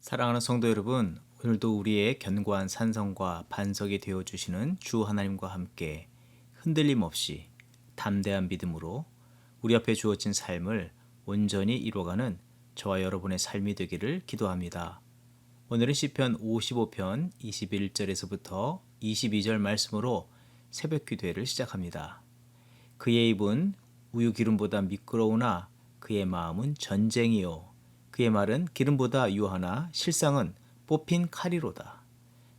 사랑하는 성도 여러분, 오늘도 우리의 견고한 산성과 반석이 되어 주시는 주 하나님과 함께 흔들림 없이 담대한 믿음으로 우리 앞에 주어진 삶을 온전히 이루어가는 저와 여러분의 삶이 되기를 기도합니다. 오늘은 시편 55편 21절에서부터 22절 말씀으로 새벽 기도회를 시작합니다. 그의 입은 우유 기름보다 미끄러우나 그의 마음은 전쟁이요 그의 말은 기름보다 유하나 실상은 뽑힌 칼이로다.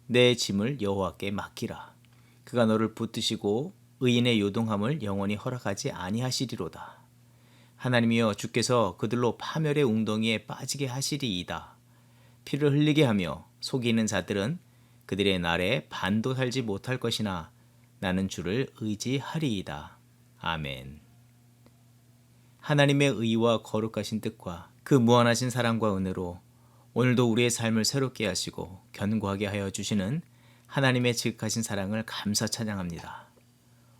내 짐을 여호와께 맡기라. 그가 너를 붙드시고 의인의 요동함을 영원히 허락하지 아니하시리로다. 하나님이여, 주께서 그들로 파멸의 웅덩이에 빠지게 하시리이다. 피를 흘리게 하며 속이는 자들은 그들의 날에 반도 살지 못할 것이나 나는 주를 의지하리이다. 아멘. 하나님의 의와 거룩하신 뜻과 그 무한하신 사랑과 은혜로 오늘도 우리의 삶을 새롭게 하시고 견고하게 하여 주시는 하나님의 지극하신 사랑을 감사 찬양합니다.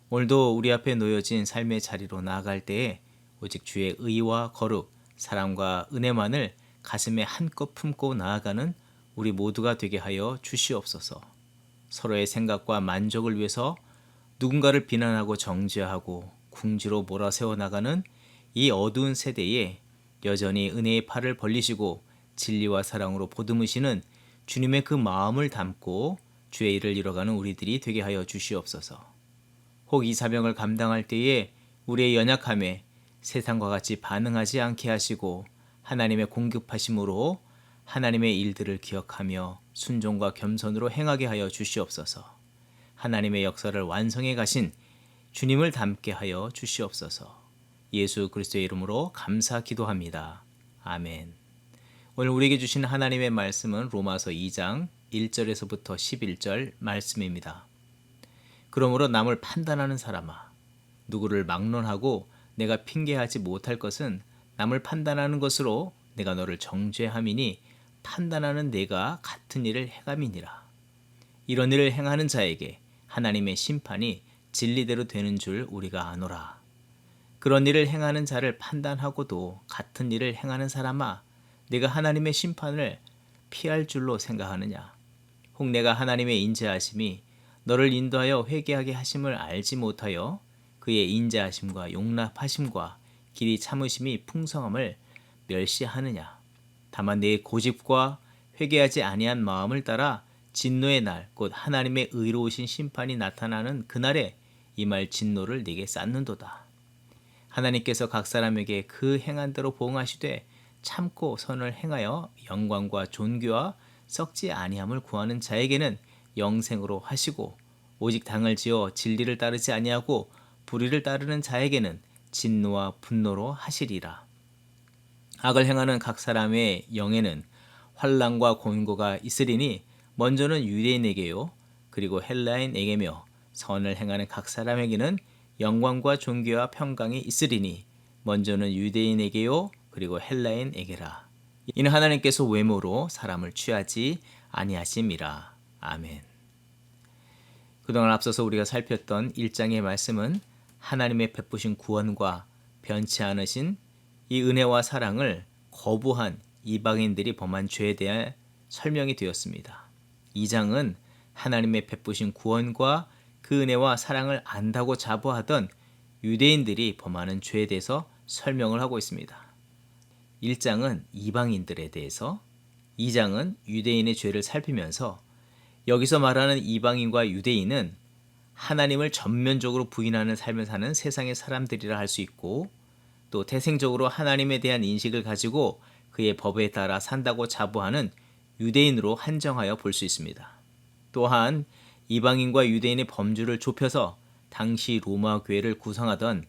오늘도 우리 앞에 놓여진 삶의 자리로 나아갈 때에 오직 주의 의와 거룩, 사랑과 은혜만을 가슴에 한껏 품고 나아가는 우리 모두가 되게 하여 주시옵소서. 서로의 생각과 만족을 위해서 누군가를 비난하고 정죄하고 궁지로 몰아세워 나가는 이 어두운 세대에 여전히 은혜의 팔을 벌리시고 진리와 사랑으로 보듬으시는 주님의 그 마음을 담고 주의 일을 이뤄가는 우리들이 되게 하여 주시옵소서. 혹 이 사명을 감당할 때에 우리의 연약함에 세상과 같이 반응하지 않게 하시고 하나님의 공급하심으로 하나님의 일들을 기억하며 순종과 겸손으로 행하게 하여 주시옵소서. 하나님의 역사를 완성해 가신 주님을 닮게 하여 주시옵소서. 예수 그리스도의 이름으로 감사 기도합니다. 아멘. 오늘 우리에게 주신 하나님의 말씀은 로마서 2장 1절에서부터 11절 말씀입니다. 그러므로 남을 판단하는 사람아, 누구를 막론하고 내가 핑계하지 못할 것은 남을 판단하는 것으로 내가 너를 정죄함이니 판단하는 내가 같은 일을 행함이니라. 이런 일을 행하는 자에게 하나님의 심판이 진리대로 되는 줄 우리가 아노라. 그런 일을 행하는 자를 판단하고도 같은 일을 행하는 사람아, 내가 하나님의 심판을 피할 줄로 생각하느냐? 혹 내가 하나님의 인자하심이 너를 인도하여 회개하게 하심을 알지 못하여 그의 인자하심과 용납하심과 길이 참으심이 풍성함을 멸시하느냐? 다만 내 고집과 회개하지 아니한 마음을 따라 진노의 날, 곧 하나님의 의로우신 심판이 나타나는 그날에 임할 진노를 네게 쌓는도다. 하나님께서 각 사람에게 그 행한 대로 보응하시되 참고 선을 행하여 영광과 존귀와 썩지 아니함을 구하는 자에게는 영생으로 하시고, 오직 당을 지어 진리를 따르지 아니하고 불의를 따르는 자에게는 진노와 분노로 하시리라. 악을 행하는 각 사람의 영에는 환난과 곤고가 있으리니 먼저는 유대인에게요 그리고 헬라인에게며, 선을 행하는 각 사람에게는 영광과 존귀와 평강이 있으리니 먼저는 유대인에게요 그리고 헬라인에게라. 이는 하나님께서 외모로 사람을 취하지 아니하심이라. 아멘. 그동안 앞서서 우리가 살폈던 1장의 말씀은 하나님의 베푸신 구원과 변치 않으신 이 은혜와 사랑을 거부한 이방인들이 범한 죄에 대한 설명이 되었습니다. 2장은 하나님의 베푸신 구원과 그 은혜와 사랑을 안다고 자부하던 유대인들이 범하는 죄에 대해서 설명을 하고 있습니다. 1장은 이방인들에 대해서, 2장은 유대인의 죄를 살피면서 여기서 말하는 이방인과 유대인은 하나님을 전면적으로 부인하는 삶을 사는 세상의 사람들이라 할 수 있고, 또 태생적으로 하나님에 대한 인식을 가지고 그의 법에 따라 산다고 자부하는 유대인으로 한정하여 볼 수 있습니다. 또한 이방인과 유대인의 범주를 좁혀서 당시 로마 교회를 구성하던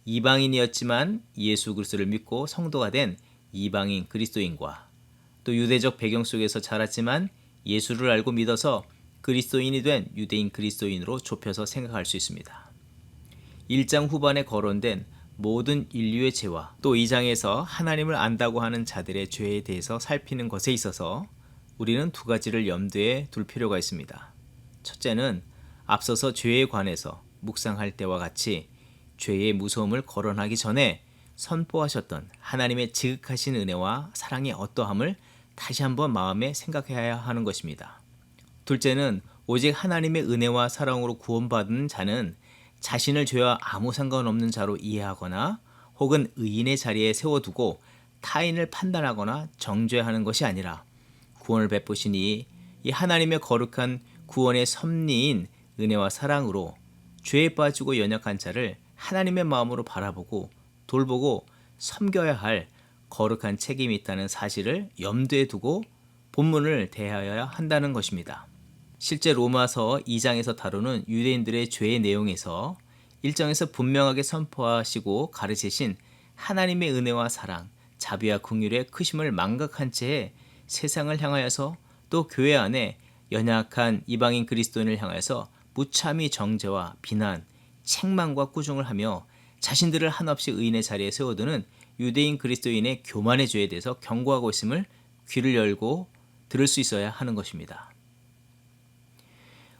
이방인이었지만 예수 그리스도를 믿고 성도가 된 이방인 그리스도인과, 또 유대적 배경 속에서 자랐지만 예수를 알고 믿어서 그리스도인이 된 유대인 그리스도인으로 좁혀서 생각할 수 있습니다. 1장 후반에 거론된 모든 인류의 죄와 또 2장에서 하나님을 안다고 하는 자들의 죄에 대해서 살피는 것에 있어서 우리는 두 가지를 염두에 둘 필요가 있습니다. 첫째는 앞서서 죄에 관해서 묵상할 때와 같이 죄의 무서움을 거론하기 전에 선포하셨던 하나님의 지극하신 은혜와 사랑의 어떠함을 다시 한번 마음에 생각해야 하는 것입니다. 둘째는 오직 하나님의 은혜와 사랑으로 구원받은 자는 자신을 죄와 아무 상관없는 자로 이해하거나 혹은 의인의 자리에 세워두고 타인을 판단하거나 정죄하는 것이 아니라 구원을 베푸시니 이 하나님의 거룩한 구원의 섭리인 은혜와 사랑으로 죄에 빠지고 연약한 자를 하나님의 마음으로 바라보고 돌보고 섬겨야 할 거룩한 책임이 있다는 사실을 염두에 두고 본문을 대하여야 한다는 것입니다. 실제 로마서 2장에서 다루는 유대인들의 죄의 내용에서 1장에서 분명하게 선포하시고 가르치신 하나님의 은혜와 사랑, 자비와 긍휼의 크심을 망각한 채 세상을 향하여서 또 교회 안에 연약한 이방인 그리스도인을 향하여서 무참히 정죄와 비난, 책망과 꾸중을 하며 자신들을 한없이 의인의 자리에 세워두는 유대인 그리스도인의 교만의 죄에 대해서 경고하고 있음을 귀를 열고 들을 수 있어야 하는 것입니다.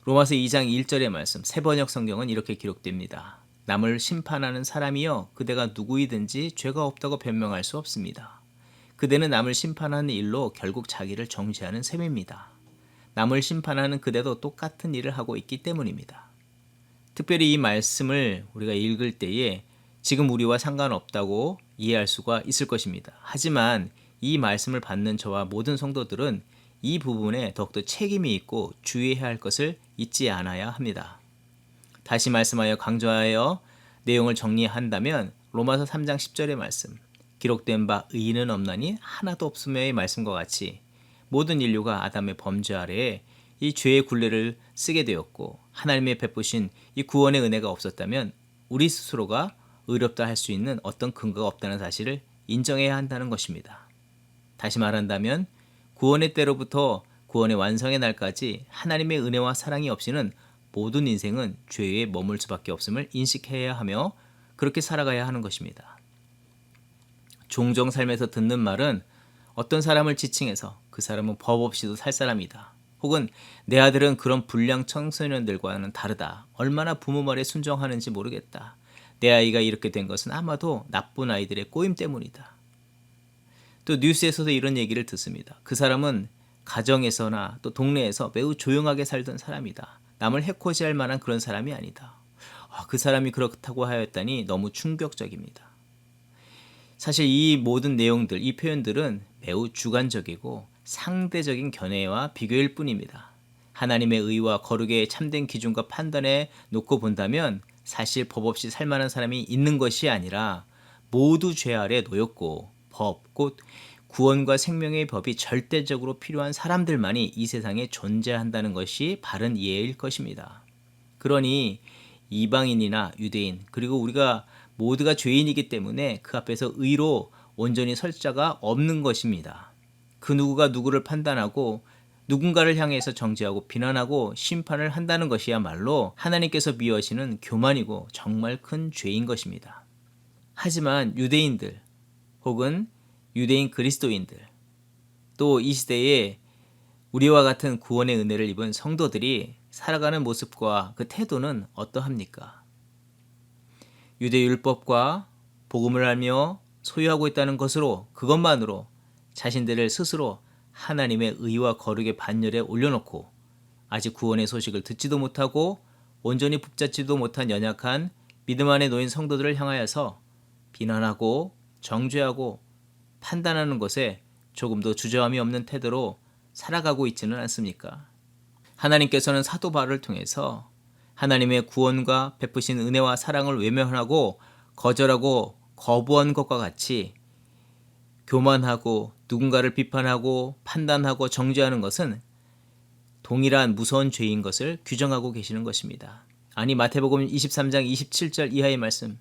로마서 2장 1절의 말씀, 새번역 성경은 이렇게 기록됩니다. 남을 심판하는 사람이여 그대가 누구이든지 죄가 없다고 변명할 수 없습니다. 그대는 남을 심판하는 일로 결국 자기를 정죄하는 셈입니다. 남을 심판하는 그대도 똑같은 일을 하고 있기 때문입니다. 특별히 이 말씀을 우리가 읽을 때에 지금 우리와 상관없다고 이해할 수가 있을 것입니다. 하지만 이 말씀을 받는 저와 모든 성도들은 이 부분에 더욱더 책임이 있고 주의해야 할 것을 잊지 않아야 합니다. 다시 말씀하여 강조하여 내용을 정리한다면 로마서 3장 10절의 말씀, 기록된 바 의인은 없나니 하나도 없음의 말씀과 같이 모든 인류가 아담의 범죄 아래에 이 죄의 굴레를 쓰게 되었고 하나님의 베푸신 이 구원의 은혜가 없었다면 우리 스스로가 의롭다 할 수 있는 어떤 근거가 없다는 사실을 인정해야 한다는 것입니다. 다시 말한다면 구원의 때로부터 구원의 완성의 날까지 하나님의 은혜와 사랑이 없이는 모든 인생은 죄에 머물 수밖에 없음을 인식해야 하며 그렇게 살아가야 하는 것입니다. 종종 삶에서 듣는 말은 어떤 사람을 지칭해서 그 사람은 법 없이도 살 사람이다. 혹은 내 아들은 그런 불량 청소년들과는 다르다. 얼마나 부모 말에 순종하는지 모르겠다. 내 아이가 이렇게 된 것은 아마도 나쁜 아이들의 꼬임 때문이다. 또 뉴스에서도 이런 얘기를 듣습니다. 그 사람은 가정에서나 또 동네에서 매우 조용하게 살던 사람이다. 남을 해코지할 만한 그런 사람이 아니다. 그 사람이 그렇다고 하였다니 너무 충격적입니다. 사실 이 모든 내용들, 이 표현들은 매우 주관적이고 상대적인 견해와 비교일 뿐입니다. 하나님의 의와 거룩의 참된 기준과 판단에 놓고 본다면 사실 법 없이 살 만한 사람이 있는 것이 아니라 모두 죄 아래 놓였고 법, 곧 구원과 생명의 법이 절대적으로 필요한 사람들만이 이 세상에 존재한다는 것이 바른 이해일 것입니다. 그러니 이방인이나 유대인 그리고 우리가 모두가 죄인이기 때문에 그 앞에서 의로 온전히 설 자가 없는 것입니다. 그 누구가 누구를 판단하고 누군가를 향해서 정죄하고 비난하고 심판을 한다는 것이야말로 하나님께서 미워하시는 교만이고 정말 큰 죄인 것입니다. 하지만 유대인들 혹은 유대인 그리스도인들 또 이 시대에 우리와 같은 구원의 은혜를 입은 성도들이 살아가는 모습과 그 태도는 어떠합니까? 유대 율법과 복음을 알며 소유하고 있다는 것으로 그것만으로 자신들을 스스로 하나님의 의와 거룩의 반열에 올려놓고 아직 구원의 소식을 듣지도 못하고 온전히 붙잡지도 못한 연약한 믿음 안에 놓인 성도들을 향하여서 비난하고 정죄하고 판단하는 것에 조금도 주저함이 없는 태도로 살아가고 있지는 않습니까? 하나님께서는 사도 바울을 통해서 하나님의 구원과 베푸신 은혜와 사랑을 외면하고 거절하고 거부한 것과 같이 교만하고 누군가를 비판하고 판단하고 정죄하는 것은 동일한 무서운 죄인 것을 규정하고 계시는 것입니다. 아니 마태복음 23장 27절 이하의 말씀,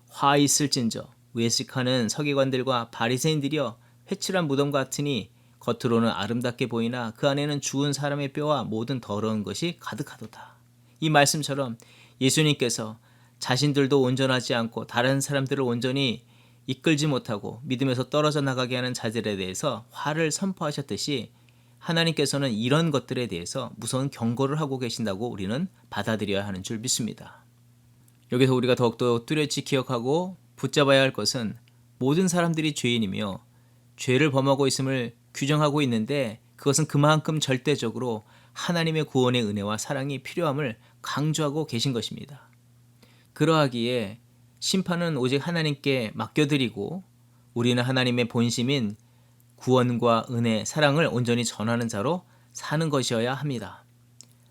화 있을진저 외식하는 서기관들과 바리새인들이여 회칠한 무덤 같으니 겉으로는 아름답게 보이나 그 안에는 죽은 사람의 뼈와 모든 더러운 것이 가득하도다. 이 말씀처럼 예수님께서 자신들도 온전하지 않고 다른 사람들을 온전히 이끌지 못하고 믿음에서 떨어져 나가게 하는 자들에 대해서 화를 선포하셨듯이 하나님께서는 이런 것들에 대해서 무서운 경고를 하고 계신다고 우리는 받아들여야 하는 줄 믿습니다. 여기서 우리가 더욱더 뚜렷이 기억하고 붙잡아야 할 것은 모든 사람들이 죄인이며 죄를 범하고 있음을 규정하고 있는데 그것은 그만큼 절대적으로 하나님의 구원의 은혜와 사랑이 필요함을 강조하고 계신 것입니다. 그러하기에 심판은 오직 하나님께 맡겨드리고 우리는 하나님의 본심인 구원과 은혜, 사랑을 온전히 전하는 자로 사는 것이어야 합니다.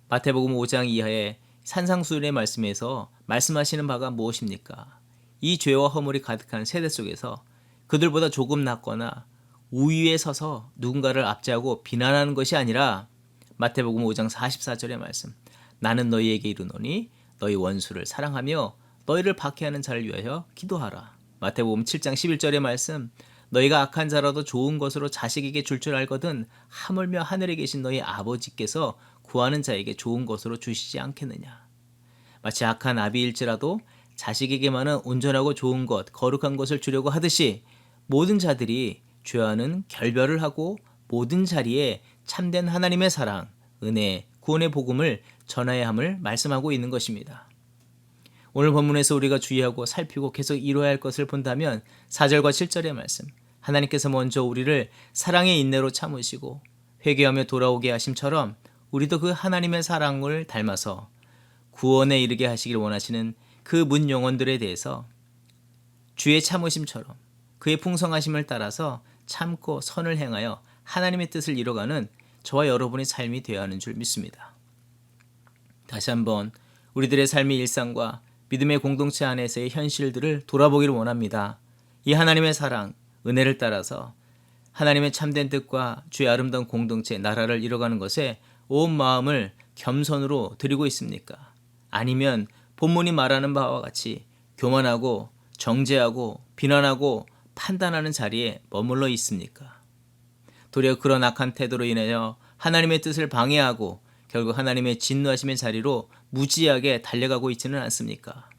마태복음 5장 이하의 산상수훈의 말씀에서 말씀하시는 바가 무엇입니까? 이 죄와 허물이 가득한 세대 속에서 그들보다 조금 낫거나 우위에 서서 누군가를 압제하고 비난하는 것이 아니라 마태복음 5장 44절의 말씀, 나는 너희에게 이르노니 너희 원수를 사랑하며 너희를 박해하는 자를 위하여 기도하라. 마태복음 7장 11절의 말씀, 너희가 악한 자라도 좋은 것으로 자식에게 줄 줄 알거든 하물며 하늘에 계신 너희 아버지께서 구하는 자에게 좋은 것으로 주시지 않겠느냐. 마치 악한 아비일지라도 자식에게만은 온전하고 좋은 것, 거룩한 것을 주려고 하듯이 모든 자들이 죄와는 결별을 하고 모든 자리에 참된 하나님의 사랑, 은혜, 구원의 복음을 전하여야 함을 말씀하고 있는 것입니다. 오늘 본문에서 우리가 주의하고 살피고 계속 이루어야 할 것을 본다면 4절과 7절의 말씀, 하나님께서 먼저 우리를 사랑의 인내로 참으시고 회개하며 돌아오게 하심처럼 우리도 그 하나님의 사랑을 닮아서 구원에 이르게 하시길 원하시는 그 문 영혼들에 대해서 주의 참으심처럼 그의 풍성하심을 따라서 참고 선을 행하여 하나님의 뜻을 이뤄가는 저와 여러분의 삶이 되어야 하는 줄 믿습니다. 다시 한번 우리들의 삶의 일상과 믿음의 공동체 안에서의 현실들을 돌아보기를 원합니다. 이 하나님의 사랑, 은혜를 따라서 하나님의 참된 뜻과 주의 아름다운 공동체, 나라를 이뤄가는 것에 온 마음을 겸손으로 드리고 있습니까? 아니면 본문이 말하는 바와 같이 교만하고 정죄하고 비난하고 판단하는 자리에 머물러 있습니까? 도리어 그런 악한 태도로 인하여 하나님의 뜻을 방해하고 결국 하나님의 진노하심의 자리로 무지하게 달려가고 있지는 않습니까?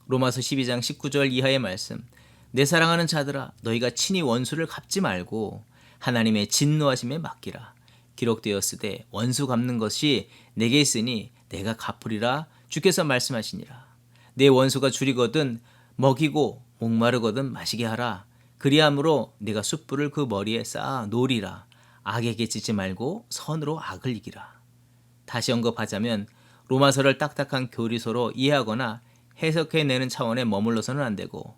로마서 12장 19절 이하의 말씀, 내 사랑하는 자들아 너희가 친히 원수를 갚지 말고 하나님의 진노하심에 맡기라. 기록되었으되 원수 갚는 것이 내게 있으니 내가 갚으리라 주께서 말씀하시니라. 내 원수가 줄이거든 먹이고 목마르거든 마시게 하라. 그리함으로 네가 숯불을 그 머리에 쌓아 놓으리라. 악에게 짖지 말고 선으로 악을 이기라. 다시 언급하자면 로마서를 딱딱한 교리서로 이해하거나 해석해내는 차원에 머물러서는 안 되고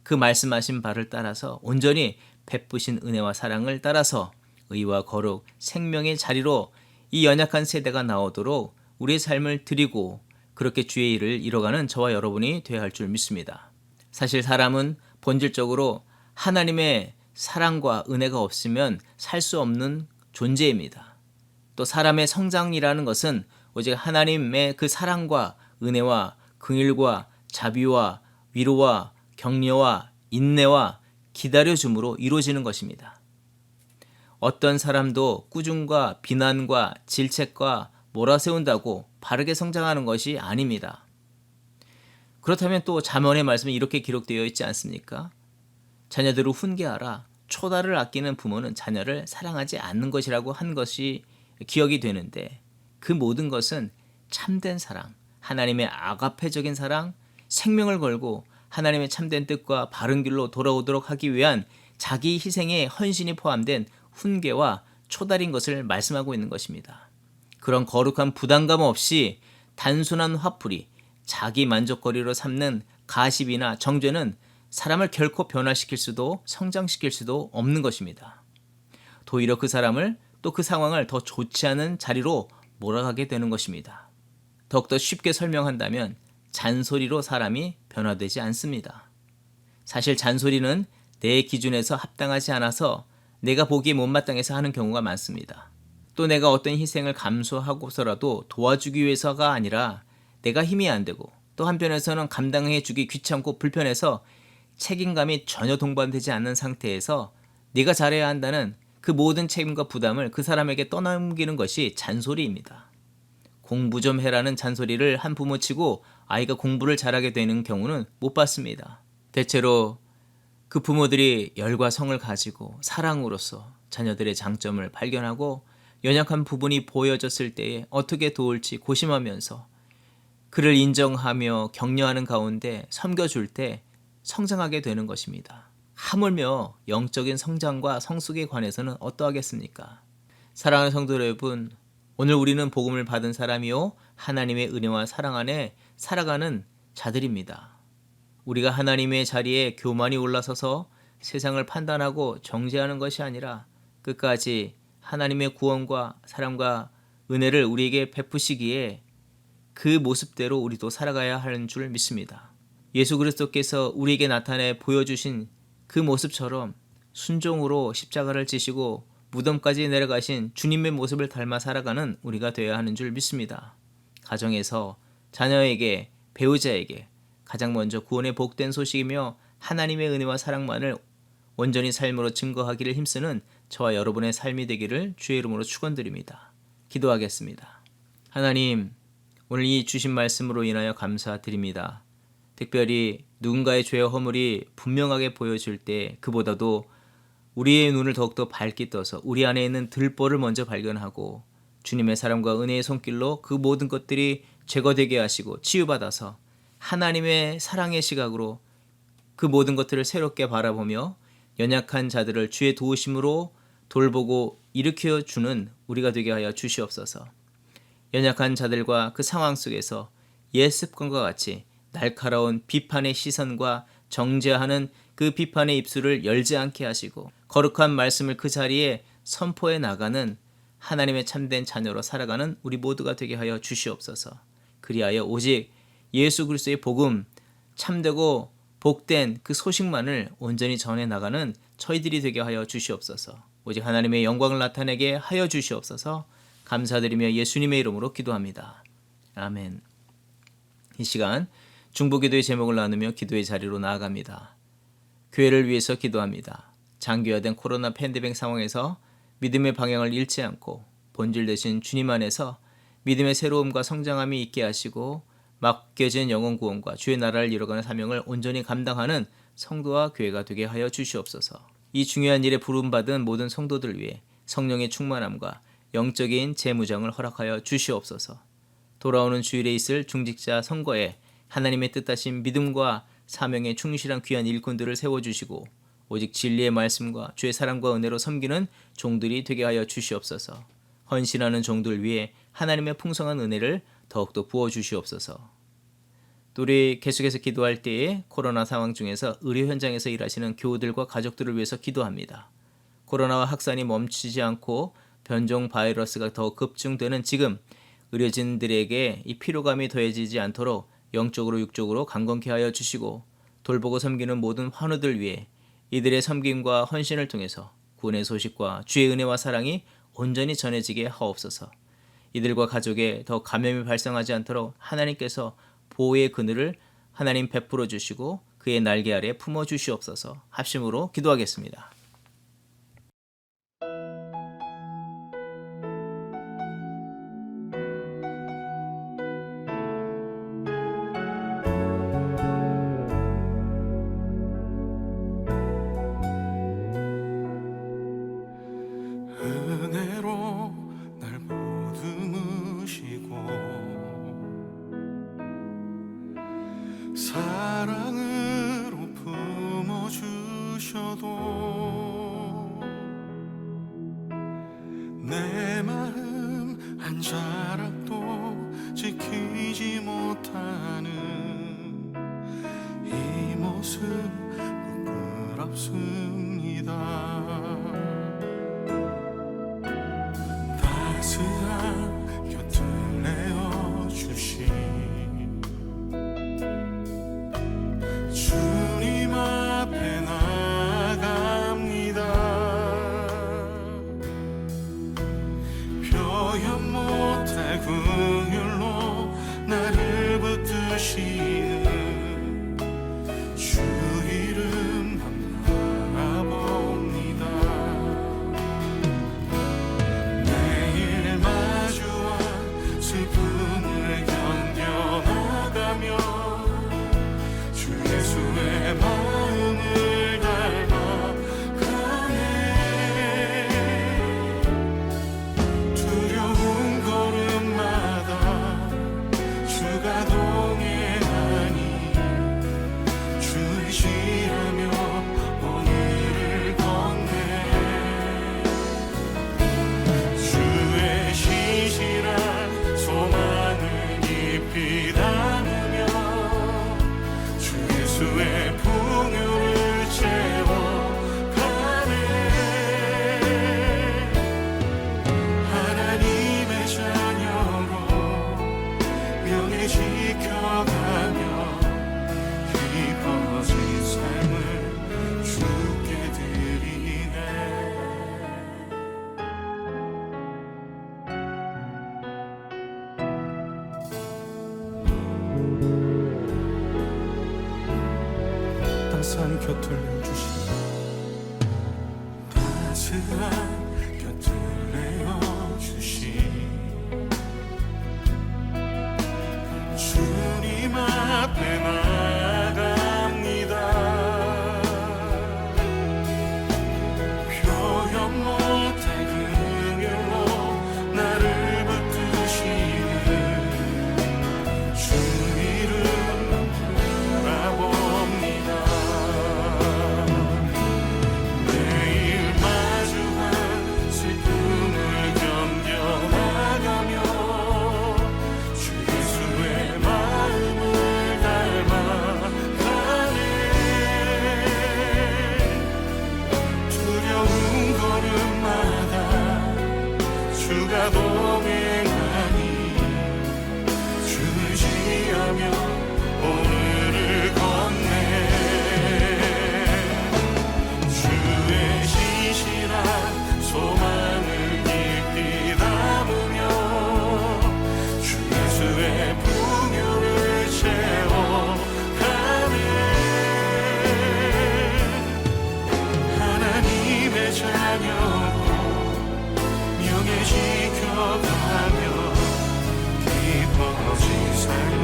그 말씀하신 바를 따라서 온전히 베푸신 은혜와 사랑을 따라서 의와 거룩, 생명의 자리로 이 연약한 세대가 나오도록 우리의 삶을 드리고 그렇게 주의 일을 이뤄가는 저와 여러분이 되어야 할 줄 믿습니다. 사실 사람은 본질적으로 하나님의 사랑과 은혜가 없으면 살 수 없는 존재입니다. 또 사람의 성장이라는 것은 오직 하나님의 그 사랑과 은혜와 긍휼과 자비와 위로와 격려와 인내와 기다려줌으로 이루어지는 것입니다. 어떤 사람도 꾸중과 비난과 질책과 몰아세운다고 바르게 성장하는 것이 아닙니다. 그렇다면 또 잠언의 말씀에 이렇게 기록되어 있지 않습니까? 자녀들을 훈계하라. 초다를 아끼는 부모는 자녀를 사랑하지 않는 것이라고 한 것이 기억이 되는데 그 모든 것은 참된 사랑, 하나님의 아가페적인 사랑, 생명을 걸고 하나님의 참된 뜻과 바른 길로 돌아오도록 하기 위한 자기 희생의 헌신이 포함된 훈계와 초달인 것을 말씀하고 있는 것입니다. 그런 거룩한 부담감 없이 단순한 화풀이, 자기 만족거리로 삼는 가십이나 정죄는 사람을 결코 변화시킬 수도 성장시킬 수도 없는 것입니다. 도리어 그 사람을 또 그 상황을 더 좋지 않은 자리로 몰아가게 되는 것입니다. 더욱더 쉽게 설명한다면 잔소리로 사람이 변화되지 않습니다. 사실 잔소리는 내 기준에서 합당하지 않아서 내가 보기에 못마땅해서 하는 경우가 많습니다. 또 내가 어떤 희생을 감수하고서라도 도와주기 위해서가 아니라 내가 힘이 안 되고 또 한편에서는 감당해주기 귀찮고 불편해서 책임감이 전혀 동반되지 않는 상태에서 네가 잘해야 한다는 그 모든 책임과 부담을 그 사람에게 떠넘기는 것이 잔소리입니다. 공부 좀 해라는 잔소리를 한 부모치고 아이가 공부를 잘하게 되는 경우는 못 봤습니다. 대체로 그 부모들이 열과 성을 가지고 사랑으로서 자녀들의 장점을 발견하고 연약한 부분이 보여졌을 때에 어떻게 도울지 고심하면서 그를 인정하며 격려하는 가운데 섬겨줄 때 성장하게 되는 것입니다. 하물며 영적인 성장과 성숙에 관해서는 어떠하겠습니까? 사랑하는 성도 여러분, 오늘 우리는 복음을 받은 사람이요 하나님의 은혜와 사랑 안에 살아가는 자들입니다. 우리가 하나님의 자리에 교만이 올라서서 세상을 판단하고 정죄하는 것이 아니라 끝까지 하나님의 구원과 사랑과 은혜를 우리에게 베푸시기에 그 모습대로 우리도 살아가야 하는 줄 믿습니다. 예수 그리스도께서 우리에게 나타내 보여주신 그 모습처럼 순종으로 십자가를 지시고 무덤까지 내려가신 주님의 모습을 닮아 살아가는 우리가 되어야 하는 줄 믿습니다. 가정에서 자녀에게, 배우자에게 가장 먼저 구원의 복된 소식이며 하나님의 은혜와 사랑만을 온전히 삶으로 증거하기를 힘쓰는 저와 여러분의 삶이 되기를 주의 이름으로 축원드립니다. 기도하겠습니다. 하나님, 오늘 이 주신 말씀으로 인하여 감사드립니다. 특별히 누군가의 죄와 허물이 분명하게 보여질 때 그보다도 우리의 눈을 더욱더 밝게 떠서 우리 안에 있는 들보를 먼저 발견하고 주님의 사랑과 은혜의 손길로 그 모든 것들이 제거되게 하시고 치유받아서 하나님의 사랑의 시각으로 그 모든 것들을 새롭게 바라보며 연약한 자들을 주의 도우심으로 돌보고 일으켜주는 우리가 되게 하여 주시옵소서. 연약한 자들과 그 상황 속에서 옛 습관과 같이 날카로운 비판의 시선과 정죄하는 그 비판의 입술을 열지 않게 하시고 거룩한 말씀을 그 자리에 선포해 나가는 하나님의 참된 자녀로 살아가는 우리 모두가 되게 하여 주시옵소서. 그리하여 오직 예수 그리스도의 복음, 참되고 복된 그 소식만을 온전히 전해 나가는 저희들이 되게 하여 주시옵소서. 오직 하나님의 영광을 나타내게 하여 주시옵소서. 감사드리며 예수님의 이름으로 기도합니다. 아멘. 이 시간 중보기도의 제목을 나누며 기도의 자리로 나아갑니다. 교회를 위해서 기도합니다. 장기화된 코로나 팬데믹 상황에서 믿음의 방향을 잃지 않고 본질 되신 주님 안에서 믿음의 새로움과 성장함이 있게 하시고 맡겨진 영혼 구원과 주의 나라를 이뤄가는 사명을 온전히 감당하는 성도와 교회가 되게 하여 주시옵소서. 이 중요한 일에 부름받은 모든 성도들 위해 성령의 충만함과 영적인 재무장을 허락하여 주시옵소서. 돌아오는 주일에 있을 중직자 선거에 하나님의 뜻하신 믿음과 사명에 충실한 귀한 일꾼들을 세워주시고 오직 진리의 말씀과 주의 사랑과 은혜로 섬기는 종들이 되게 하여 주시옵소서. 헌신하는 종들 위해 하나님의 풍성한 은혜를 더욱더 부어주시옵소서. 또 우리 계속해서 기도할 때에 코로나 상황 중에서 의료 현장에서 일하시는 교우들과 가족들을 위해서 기도합니다. 코로나와 확산이 멈추지 않고 변종 바이러스가 더 급증되는 지금 의료진들에게 이 피로감이 더해지지 않도록 영적으로 육적으로 강건케 하여 주시고 돌보고 섬기는 모든 환우들 위해 이들의 섬김과 헌신을 통해서 구원의 소식과 주의 은혜와 사랑이 온전히 전해지게 하옵소서. 이들과 가족에 더 감염이 발생하지 않도록 하나님께서 보호의 그늘을 하나님 베풀어 주시고 그의 날개 아래 품어 주시옵소서. 합심으로 기도하겠습니다. 은혜로 날 보듬으시고 사랑으로 품어주셔도 내 마음 한 자락도 지키지 못하는 이 모습 부끄럽습니다. 따스한 곁을 내어주신 주님 앞에 나갑니다. 표현 못할 긍휼로 나를 붙드시는 주 이름만 바라봅니다. 매일마다 따스한 곁을 내어주시니 따스한 곁을 내어주시니 주님 앞에 나갑니다. 표현 못할 긍휼로 나를 붙드시는 주 이름 바라봅니다. 매일 마주한 슬픔을 견뎌나가며 주 예수의 마음을 닮아가네. 두려운 걸음마다 주가 동행하니 주를 지하며 오늘을 걷네. 주의 신실한 소망을 깊이 담으며 주 예수의 풍요를 채워가네. 하나님의 자녀로 명예 지켜가며 깊어진 삶을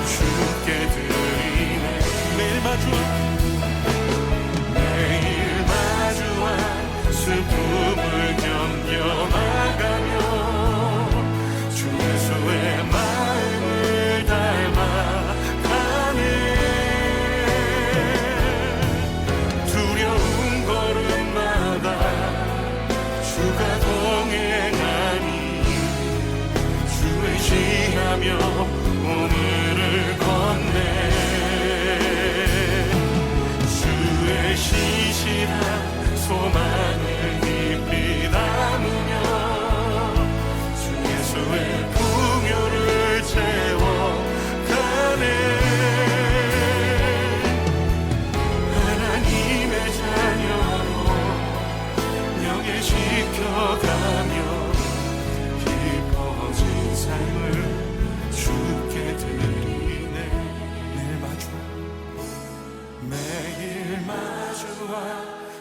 주께 드리네. 매일 마주한 슬픔을 견뎌나가며 주 예수의 마음을 닮아가네. 두려운 걸음마다 주가 동행하니 주를 지하며 오늘을 걷네. 주의 신실한 소망을 깊이 담으며 주 예수의 풍요를 채워가네. 하나님의 자녀로 명예 지켜가며 깊어진 삶을 주께 드리네. 매일 마주한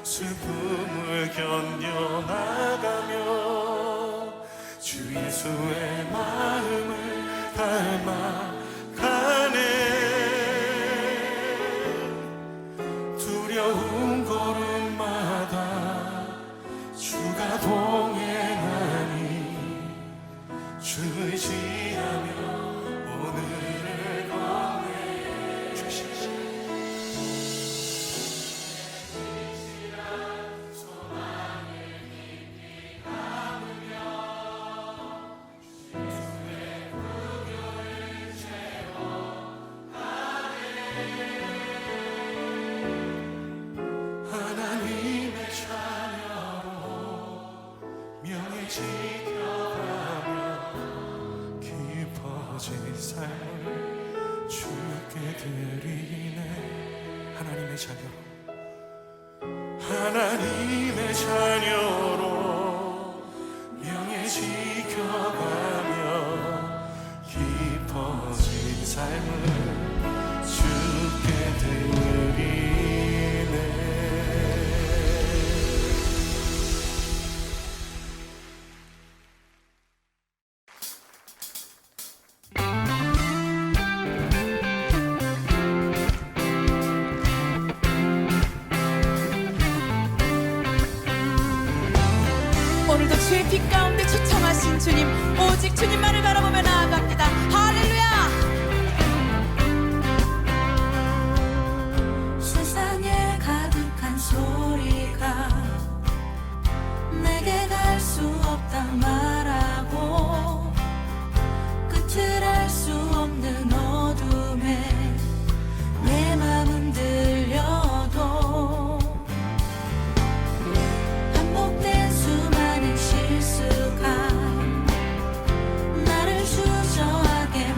슬픔을 견뎌나가며 주 예수의 마음을 닮아가네. 두려운 걸음마다 주가 동행하니 주를 지하며 오늘을 걷네. 주시시 하나님의 자녀로 명예 지켜가며 깊어진 삶을 주께 드리네. 하나님의 자녀로 명예 지켜가며 깊어진 삶을 주께 드리네. 오늘도 주의 빛 가운데 초청하신 주님, 오직 주님만을 바라보며 나아갑니다. 할렐루야. 세상에 가득한 소리가 내게 갈 수 없다 말하고 끝을 알 수 없는 어둠에 내 맘은 들려도 반복된 수많은 실수가 나를 주저하게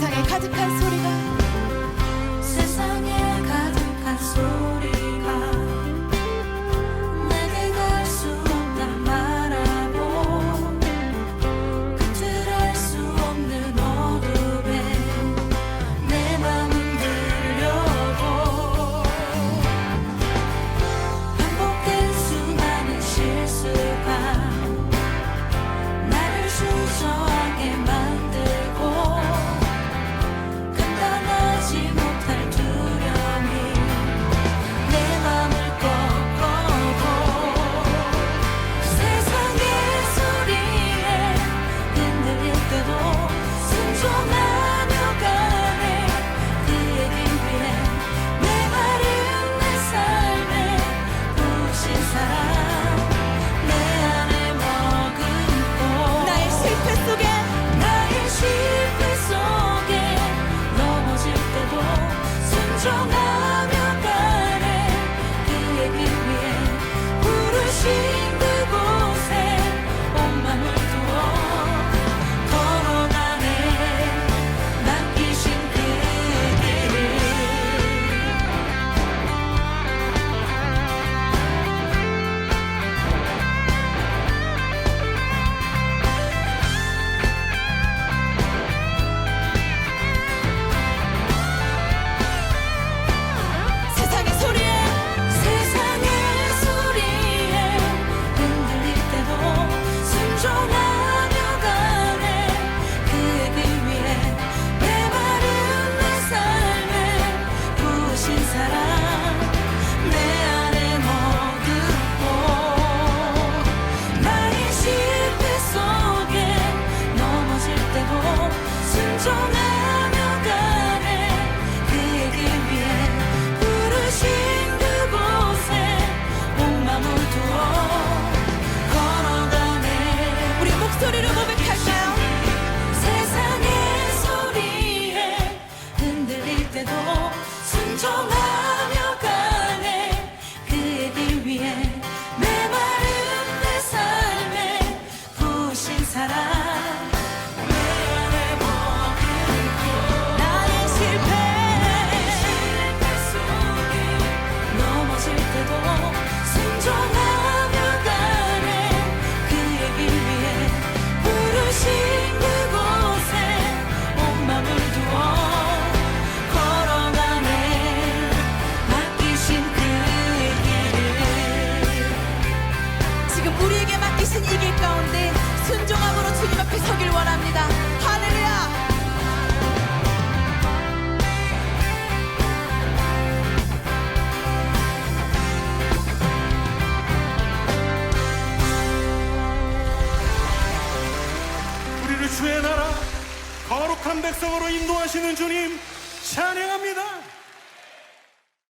세상에 가득한 소리가 세상에 가득한 소리가 내게 갈 수 없다 말하고 끝을 알 수 없는 어둠에 내 맘은 들려도 반복된 수많은 실수가 나를 주저하게 만들고 감당하지 못할 두려움이 내 맘을 꺾어도 세상의 소리에 흔들릴 때도 순종하며 가네 그의 길 위에 내 마른 내 삶에 부으신 사랑 내 안에 머금고 나의 실패 속에 나의 실패 속에 넘어질 때도 순종하며 가네 그의 길 위에 부르신 그곳에 온 맘을 두어 걸어가네 맡기신 그 길을 세상의 소리에 세상의 소리에 흔들릴 때도 순종하며 가네 그의 길 위에 내 마른 내 삶에 부으신 사랑 내 안에 머금고 나의 실패 속에 넘어질 때도 순종하며 가네 그의 길 위에 부르신 그곳에 온 맘을 두어 걸어가네 우리 목소리로 고백할까요? 세상의 소리에 흔들릴 때도 순종하며 가네 그의 길 위에 내 마른 내 삶에 부으신 사랑 내 안에 머금고 나의 실패 속에 넘어질 때도 순종하며 가네 그의 길 위에 부르신 그곳에 온 맘을 두어 걸어가네 맡기신 그의 길을 지금 우리에게 맡기신 이 길 가운데 순종함으로 주님 앞에 서길 원합니다. 할렐루야. 우리를 주의 나라 거룩한 백성으로 인도하시는 주님 찬양합니다.